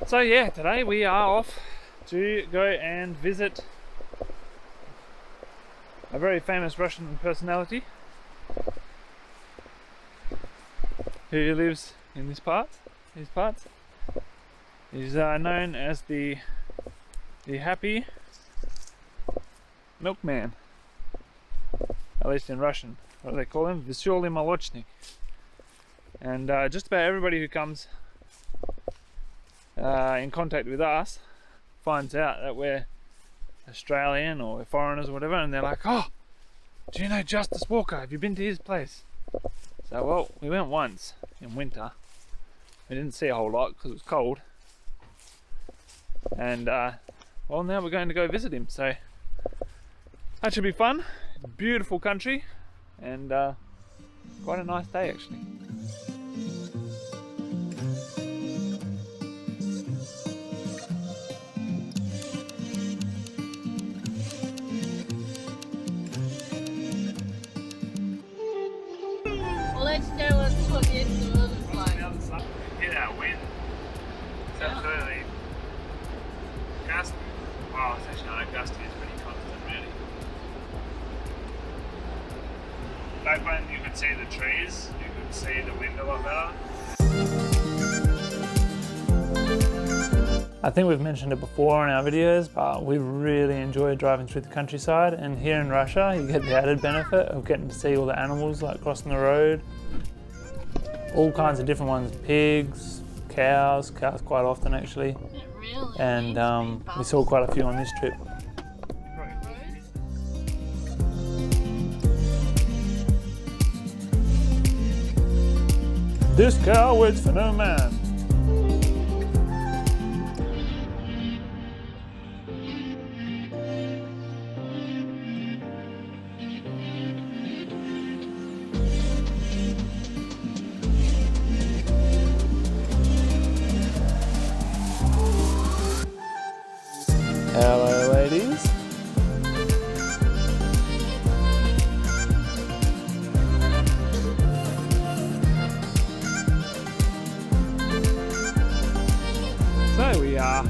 So yeah, today we are off to go and visit a very famous Russian personality who lives in these parts. He's known as the happy milkman, at least in Russian. What do they call him? Veselый молочник. And just about everybody who comes in contact with us finds out that we're Australian or we're foreigners or whatever, and they're like, "Oh, do you know Justus Walker? Have you been to his place?" So, well, we went once in winter. We didn't see a whole lot because it was cold. And, well, now we're going to go visit him. So, that should be fun. Beautiful country and quite a nice day, actually. Let's go and look into the other side. The other side. Hear that wind? It's absolutely gusty. Well, it's actually not gusty, it's pretty constant, really. Back when you could see the trees, you could see the wind a lot better. I think we've mentioned it before in our videos, but we really enjoy driving through the countryside, and here in Russia you get the added benefit of getting to see all the animals like crossing the road. All kinds of different ones, pigs, cows quite often actually. It really And we saw quite a few on this trip. This cow waits for no man. Hello, ladies. So we are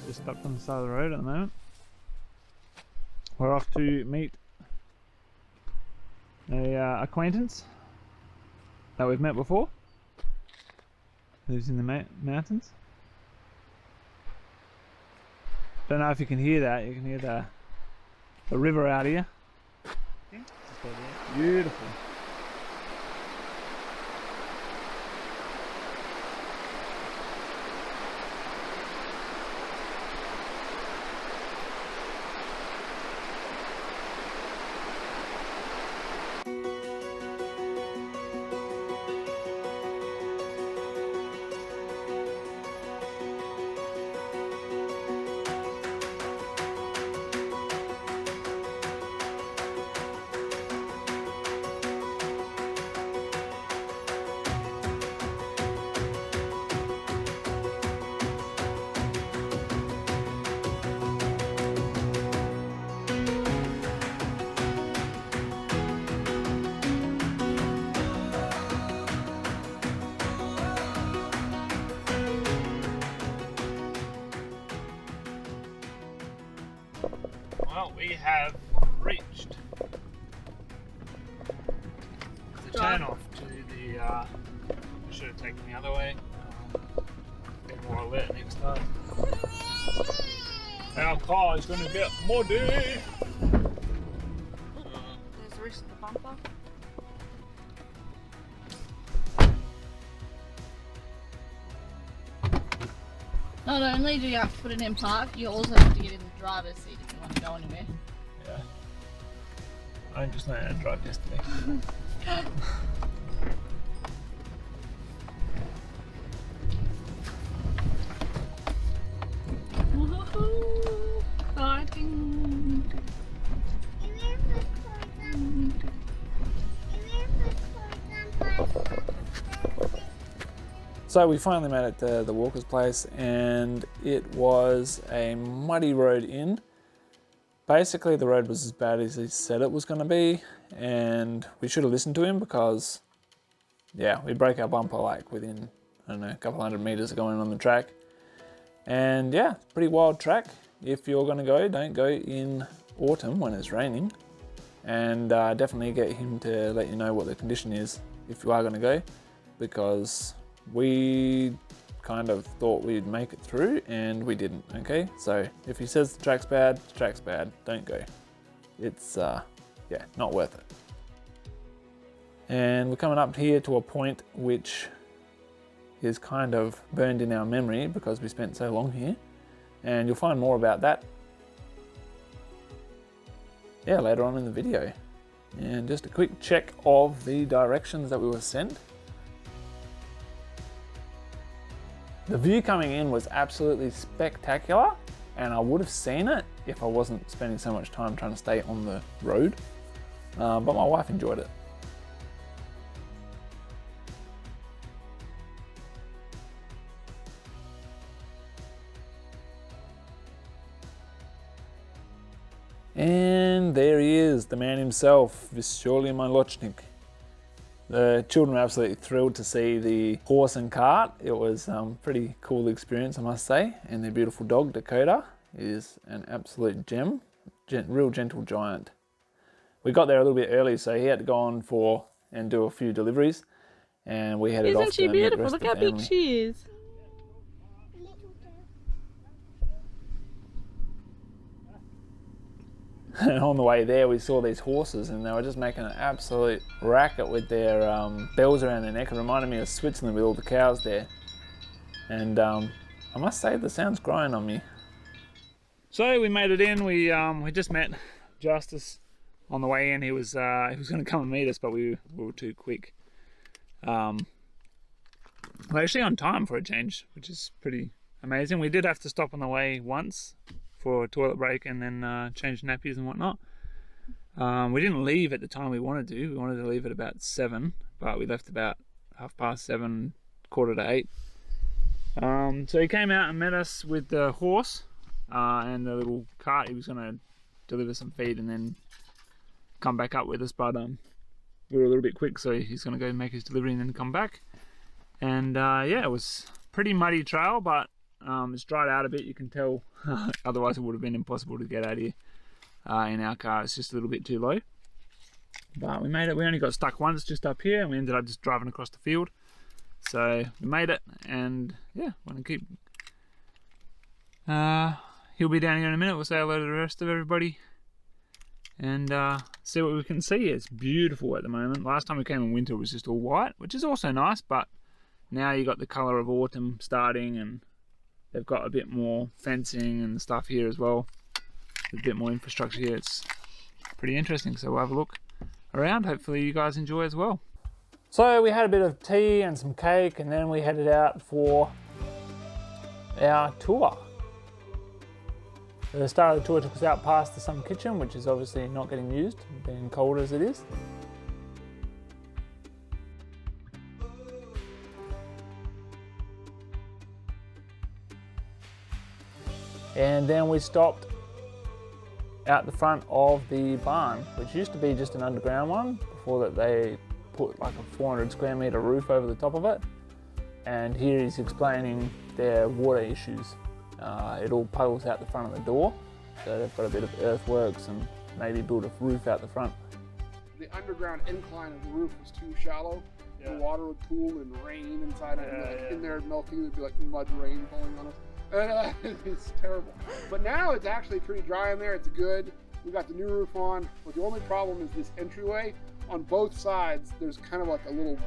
just stopped on the side of the road at the moment. We're off to meet a acquaintance that we've met before. Lives in the mountains. Don't know if you can hear that. You can hear the river out here. Beautiful. Well, we have reached the turn off to the. I should have taken the other way. Get more alert next time. Our car is going to get muddy. There's the rest of the bumper. Not only do you have to put it in park, you also have to get in the driver's seat if you want to go anywhere. Yeah. I just learned how to drive yesterday. Woohoo! Exciting! So we finally made it to the Walker's place, and it was a muddy road in. Basically the road was as bad as he said it was going to be, and we should have listened to him because, yeah, we broke our bumper like within I don't know, a couple hundred meters going on the track. And yeah, pretty wild track. If you're gonna go, don't go in autumn when it's raining. And definitely get him to let you know what the condition is if you are gonna go, because we kind of thought we'd make it through and we didn't, okay? So if he says the track's bad, don't go. It's, yeah, not worth it. And we're coming up here to a point which is kind of burned in our memory because we spent so long here. And you'll find more about that, yeah, later on in the video. And just a quick check of the directions that we were sent. The view coming in was absolutely spectacular, and I would have seen it if I wasn't spending so much time trying to stay on the road, but my wife enjoyed it. And there he is, the man himself, Justus Walker. The children were absolutely thrilled to see the horse and cart. It was a pretty cool experience, I must say. And their beautiful dog, Dakota, is an absolute gem, real gentle giant. We got there a little bit early, so he had to go on and do a few deliveries. And we headed off to Isn't she beautiful? meet the rest Look of how the big family. she is. And on the way there, we saw these horses, and they were just making an absolute racket with their bells around their neck. It reminded me of Switzerland with all the cows there. And I must say, the sound's growing on me. So we made it in. We just met Justus on the way in. He was going to come and meet us, but we were too quick. We're actually on time for a change, which is pretty amazing. We did have to stop on the way once for a toilet break and then change nappies and whatnot. We didn't leave at the time we wanted to. We wanted to leave at about 7, but we left about 7:30, 7:45. So he came out and met us with the horse and the little cart. He was going to deliver some feed and then come back up with us, but we were a little bit quick, so he's going to go make his delivery and then come back. And yeah, it was a pretty muddy trail, but it's dried out a bit, you can tell. Otherwise it would have been impossible to get out here in our car. It's just a little bit too low, but we made it. We only got stuck once just up here, and we ended up just driving across the field. So we made it, and yeah, want to keep he'll be down here in a minute. We'll say hello to the rest of everybody and see what we can see. It's beautiful at the moment. Last time we came in winter it was just all white, which is also nice, but now you got the colour of autumn starting, and they've got a bit more fencing and stuff here as well. There's a bit more infrastructure here. It's pretty interesting, so we'll have a look around. Hopefully you guys enjoy as well. So we had a bit of tea and some cake, and then we headed out for our tour. The start of the tour took us out past the Sun Kitchen, which is obviously not getting used, being cold as it is. And then we stopped out the front of the barn, which used to be just an underground one before that they put like a 400 square metre roof over the top of it. And here he's explaining their water issues. It all puddles out the front of the door, so they've got a bit of earthworks and maybe build a roof out the front. The underground incline of the roof was too shallow. Yeah. The water would pool and rain inside it, and like in there melting, it'd be like mud rain falling on us. And it's terrible. But now it's actually pretty dry in there. It's good. We got the new roof on, but the only problem is this entryway. On both sides, there's kind of like a little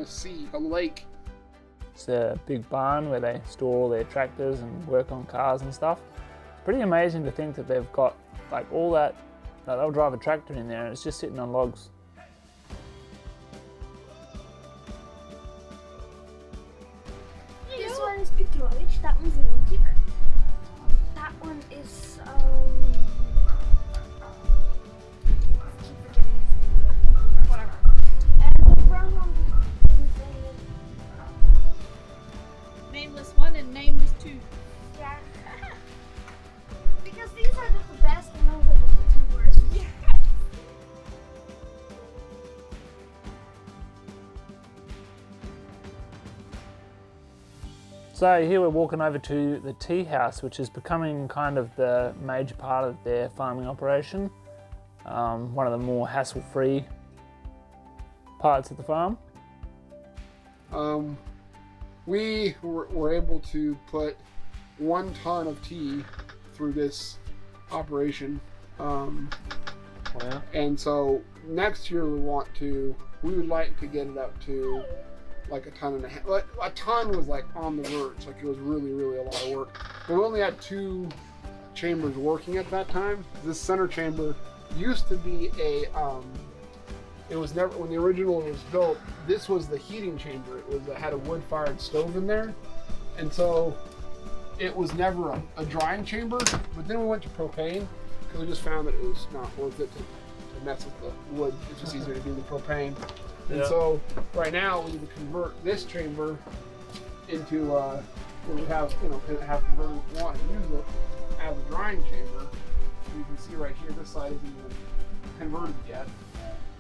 sea, a lake. It's a big barn where they store all their tractors and work on cars and stuff. It's pretty amazing to think that they've got like all that, they'll drive a tractor in there and it's just sitting on logs. This one is Petrovich, that one's Lunchik. That one is, keep forgetting his name. Whatever. And the brown one is Nameless 1 and nameless 2. yeah. Because these are just the best and those are just the two worst. Yeah. So here we're walking over to the tea house, which is becoming kind of the major part of their farming operation. One of the more hassle-free parts of the farm. We were able to put 1 ton of tea through this operation. Wow. And so next year we would like to get it up to like 1.5 tons. Like, a ton was like on the verge, like it was really, really a lot of work. But we only had 2 chambers working at that time. This center chamber used to be it was never, when the original was built, this was the heating chamber. It had a wood-fired stove in there. And so it was never a drying chamber, but then we went to propane because we just found that it was not worth it to mess with the wood. It's just easier to do the propane. And so right now we need to convert this chamber into where we have, have converted if we want to use it as a drying chamber. You can see right here, this side isn't even converted yet.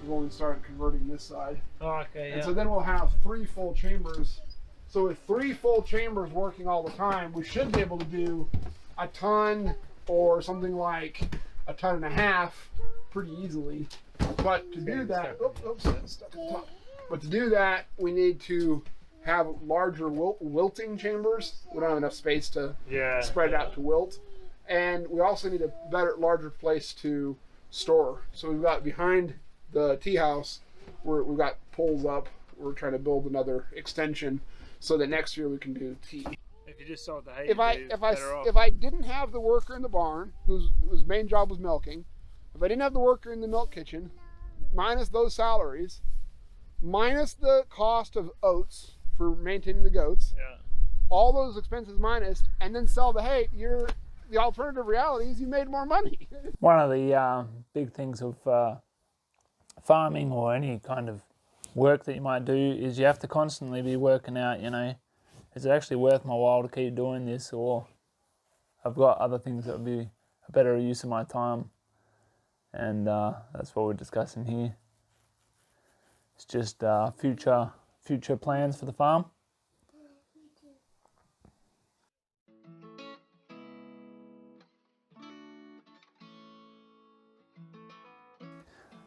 We've only started converting this side. Oh, okay, And so then we'll have 3 full chambers. So with 3 full chambers working all the time, we should be able to do 1 ton or something like 1.5 tons pretty easily. But to do that, stuck at the top. But to do that, we need to have larger wilting chambers. We don't have enough space to spread it out to wilt. And we also need a larger place to store. So we've got behind the tea house, we've got poles up. We're trying to build another extension so that next year we can do tea. If you just sold the hay, if I didn't have the worker in the barn, whose main job was milking, if I didn't have the worker in the milk kitchen, minus those salaries, minus the cost of oats for maintaining the goats, all those expenses minus, and then sell the hay, the alternative reality is you made more money. One of the big things of farming or any kind of work that you might do is you have to constantly be working out, is it actually worth my while to keep doing this, or I've got other things that would be a better use of my time. And that's what we're discussing here. It's just future plans for the farm.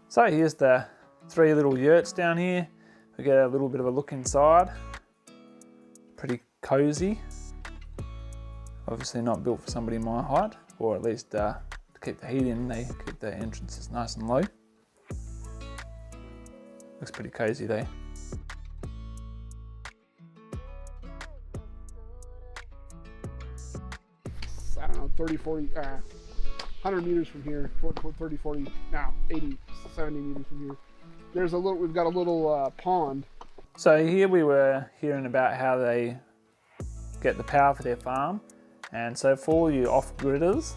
So here's the 3 little yurts down here. We get a little bit of a look inside. Pretty cozy. Obviously not built for somebody my height, or at least to keep the heat in, they keep the entrances nice and low. Looks pretty cozy though. I don't know, 30, 40, 100 meters from here, 30, 40, now 80, 70 meters from here. We've got a little pond. So here we were hearing about how they get the power for their farm. And so for all you off-gridders,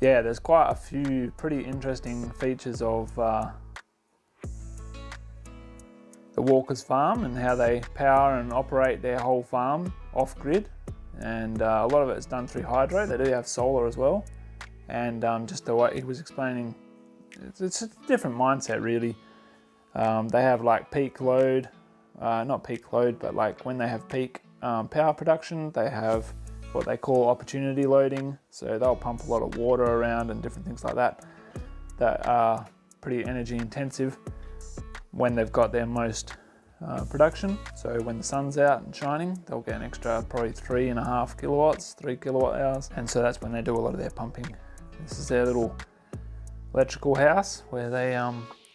there's quite a few pretty interesting features of the Walker's farm and how they power and operate their whole farm off-grid. And a lot of it is done through hydro. They do have solar as well. And just the way he was explaining, it's a different mindset really. They have like peak load, not peak load, but like when they have peak power production, they have what they call opportunity loading. So they'll pump a lot of water around and different things like that are pretty energy intensive when they've got their most production. So when the sun's out and shining, they'll get an extra probably 3.5 kilowatts, 3 kilowatt hours. And so that's when they do a lot of their pumping. This is their little electrical house where they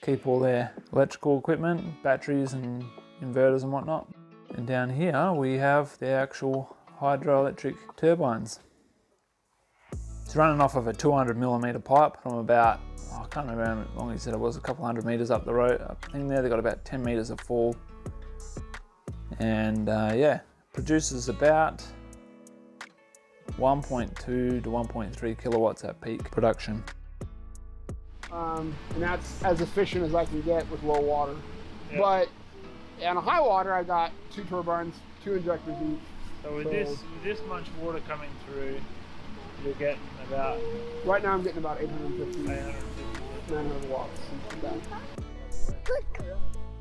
keep all their electrical equipment, batteries and inverters and whatnot. And down here we have their actual hydroelectric turbines. It's running off of a 200mm pipe from about, I can't remember how long he said it was, a couple 100 meters up the road. Up thing there, they've got about 10 meters of fall. And produces about 1.2 to 1.3 kilowatts at peak production. And that's as efficient as I can get with low water. Yep. But on a high water, I got 2 turbines, 2 injectors each. So with this much water coming through, you're getting about... Right now I'm getting about 850, 900 watts.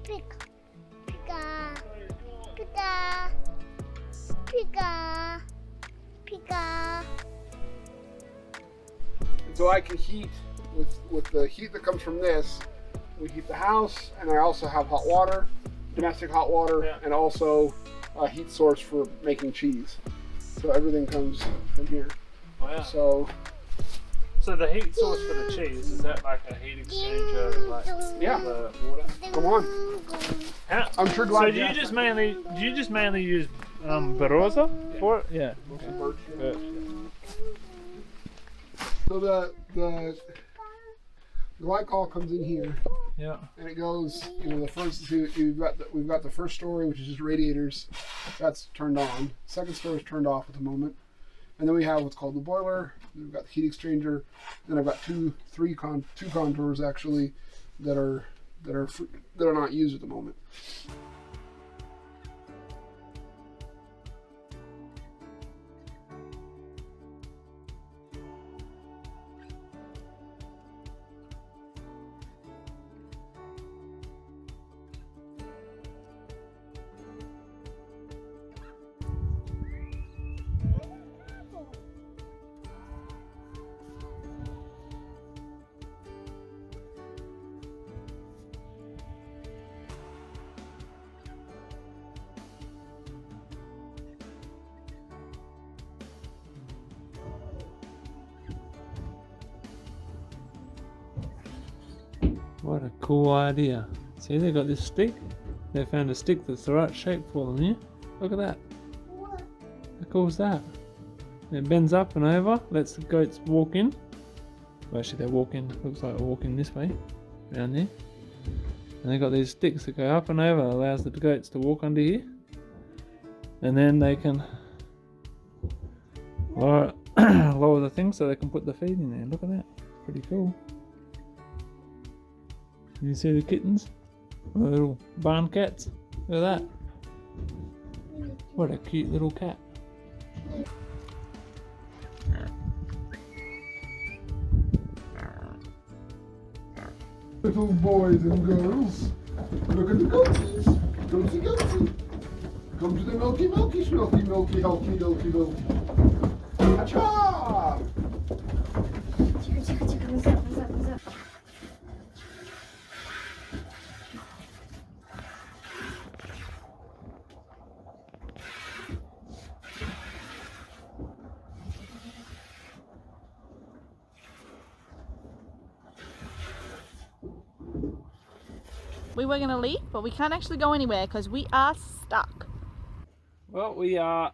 Pick. Pika. Pika. And so I can heat with the heat that comes from this. We heat the house, and I also have hot water, domestic hot water, and also a heat source for making cheese. So everything comes from here. Wow. So the heat source for the cheese, is that like a heat exchanger, like yeah, the water? come on. I'm sure glad. So do you just mainly use Barossa for it? Yeah. Birch. Birch. So the glycol comes in here. Yeah. And it goes, you know, the first we've got the first story, which is just radiators. That's turned on. Second story is turned off at the moment. And then we have what's called the boiler. We've got the heat exchanger. Then I've got two contours actually that are not used at the moment. What a cool idea. See, they got this stick. They found a stick that's the right shape for them here. Look at that. How cool is that? It bends up and over, lets the goats walk in. Well, actually they're walking, looks like they're walking this way, around there. And they got these sticks that go up and over, allows the goats to walk under here. And then they can lower the thing so they can put the feed in there. Look at that. Pretty cool. You see the kittens? The little barn cats? Look at that. What a cute little cat. Little boys and girls, look at the goaties. Goaty, goaty. Come to the milky, milky, smelky, milky, healthy, milky, milky. Acha! We were going to leave, but we can't actually go anywhere because we are stuck. Well, we are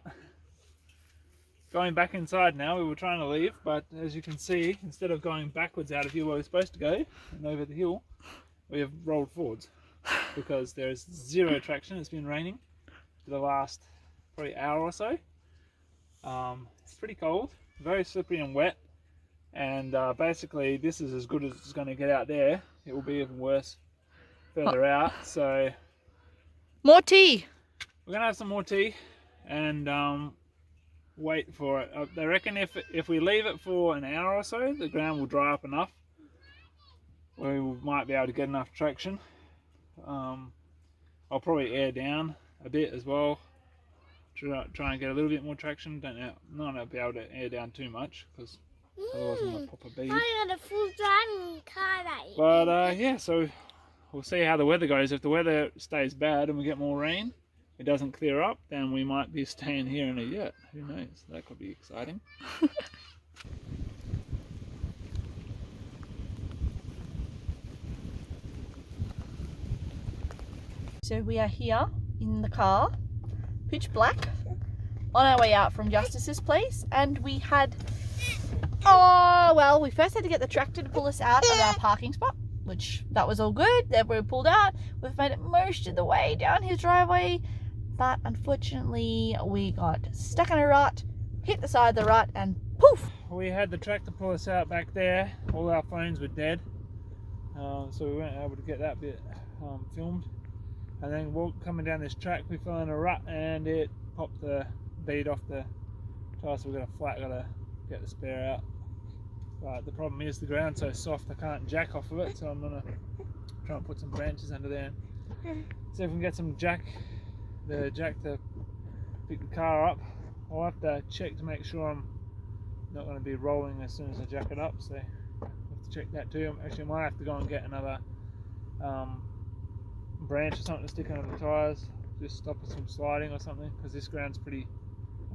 going back inside now. We were trying to leave, but as you can see, instead of going backwards out of here where we're supposed to go and over the hill, we have rolled forwards because there is zero traction. It's been raining for the last probably hour or so. It's pretty cold, very slippery and wet, and basically this is as good as it's going to get out there. It will be even worse further out. So More tea. we're gonna have some more tea and wait for it. They reckon if we leave it for an hour or so, the ground will dry up enough where we might be able to get enough traction. I'll probably air down a bit as well, try and get a little bit more traction. Not gonna be able to air down too much because otherwise I'm gonna pop a bead. I got a full driving car that you But yeah, so we'll see how the weather goes. If the weather stays bad and we get more rain, it doesn't clear up, then we might be staying here in a yurt. Who knows? That could be exciting. So we are here in the car, pitch black, on our way out from Justus's place, and we had, we first had to get the tractor to pull us out of our parking spot, which that was all good. Then we pulled out. We've made it most of the way down his driveway, but unfortunately we got stuck in a rut, hit the side of the rut, and poof! We had the tractor pull us out back there. All our phones were dead, so we weren't able to get that bit filmed. And then coming down this track, we fell in a rut and it popped the bead off the tyre, so we've got to get the spare out. But the problem is the ground's so soft I can't jack off of it, so I'm gonna try and put some branches under there and see if we can get some jack to pick the car up. I'll have to check to make sure I'm not going to be rolling as soon as I jack it up, so I'll have to check that too. Actually, I might have to go and get another branch or something to stick under the tyres, just stop it from sliding or something, because this ground's pretty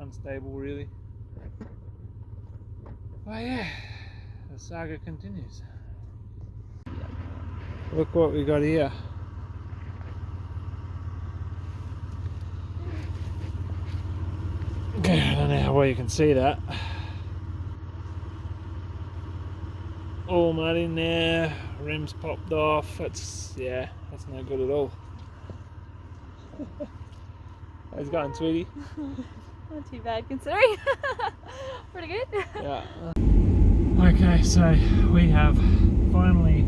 unstable really. Oh yeah, the saga continues. Look what we got here. Okay, I don't know how well you can see that. All mud in there, rims popped off. That's no good at all. How's it going, sweetie? Not too bad considering. Pretty good. Yeah. Okay, so we have finally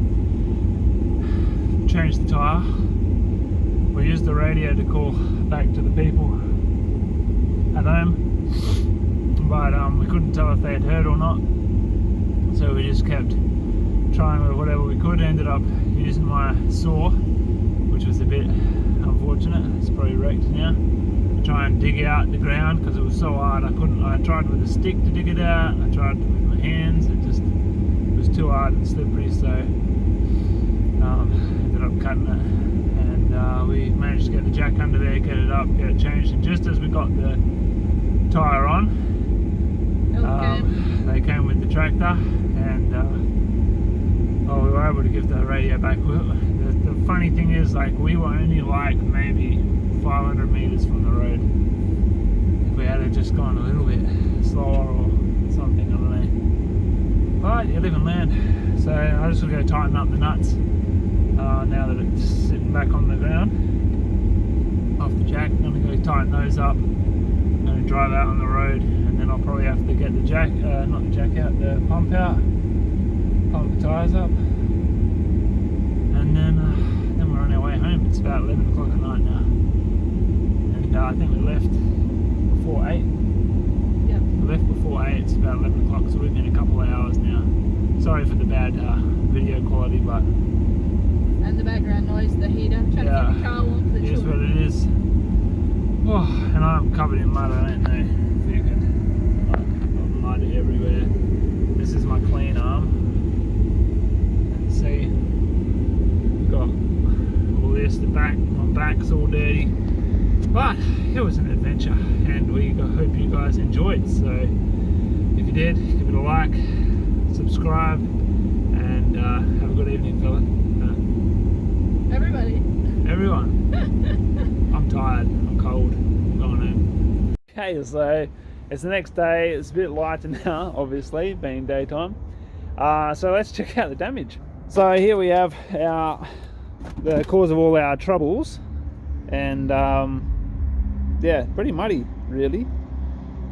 changed the tyre. We used the radio to call back to the people at home, but we couldn't tell if they had heard or not, so we just kept trying with whatever we could. Ended up using my saw, which was a bit unfortunate. It's probably wrecked now. Try and dig out the ground because it was so hard. I tried with a stick to dig it out. I tried with my hands. It was too hard and slippery, so ended up cutting it. And we managed to get the jack under there, get it up, get it changed. And just as we got the tyre on, they came with the tractor, and we were able to give the radio back. The funny thing is, like, we were only like maybe 500 meters from the road. If we had just gone a little bit slower or something, I don't know. But you live and learn. So I just gotta go tighten up the nuts now that it's sitting back on the ground off the jack. I'm gonna go tighten those up. I'm gonna drive out on the road, and then I'll probably have to get the jack, not the jack out, the pump out, pump the tyres up, and then we're on our way home. It's about 11 o'clock at night now. I think we left before 8. Yep. We left before 8, it's about 11 o'clock, so we've been a couple of hours now. Sorry for the bad video quality, but... And the background noise, the heater, trying to keep the car warm for the children. It is what it is. Oh, and I'm covered in mud, I don't know if you can... Got mud everywhere. This is my clean arm. And see, we've got all this, my back's all dirty. But it was an adventure, and we hope you guys enjoyed. So if you did, give it a like, subscribe, and have a good evening, fella. Everyone. I'm tired, I'm cold, I'm going home. Okay, so it's the next day. It's a bit lighter now, obviously, being daytime. So let's check out the damage. So here we have the cause of all our troubles, and yeah, pretty muddy really.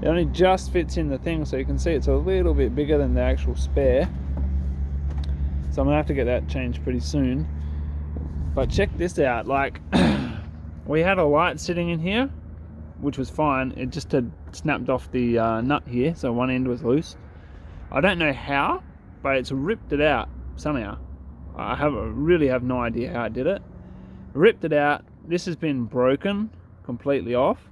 It only just fits in the thing, so you can see it's a little bit bigger than the actual spare, so I'm gonna have to get that changed pretty soon. But check this out, like we had a light sitting in here which was fine. It just had snapped off the nut here, so one end was loose. I don't know how, but it's ripped it out somehow. I really have no idea how I did it. Ripped it out. This has been broken completely off.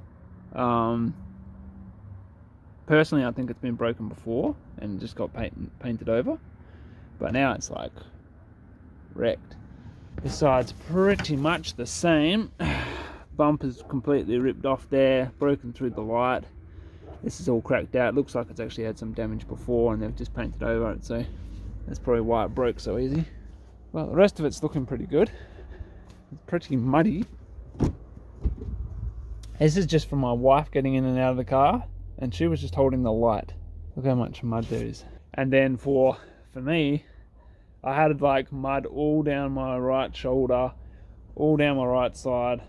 Personally, I think it's been broken before and just got painted over, but now it's like wrecked. This side's pretty much the same. Bumper's completely ripped off there, broken through the light. This is all cracked out. Looks like it's actually had some damage before and they've just painted over it, so that's probably why it broke so easy. Well, the rest of it's looking pretty good. It's pretty muddy. This is just from my wife getting in and out of the car, and she was just holding the light. Look how much mud there is. And then for me, I had like mud all down my right shoulder, all down my right side.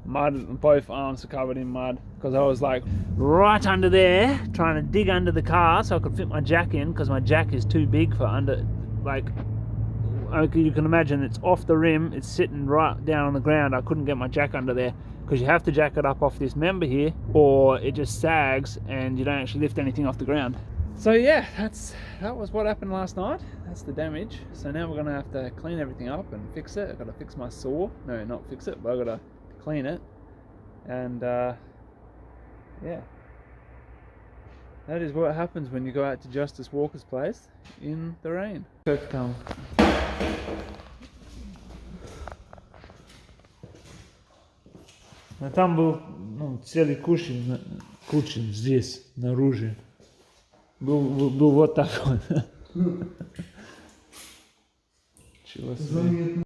Mud, both arms are covered in mud, because I was like right under there trying to dig under the car so I could fit my jack in, because my jack is too big for under, like, you can imagine it's off the rim, it's sitting right down on the ground. I couldn't get my jack under there, because you have to jack it up off this member here or it just sags and you don't actually lift anything off the ground. So yeah, that was what happened last night. That's the damage. So now we're gonna have to clean everything up and fix it. I've got to fix my saw. No, not fix it, but I've got to clean it. And Yeah. That is what happens when you go out to Justus Walker's place in the rain. Там. А там был целый кучень здесь, наружу. Был вот так вот. Чего себе.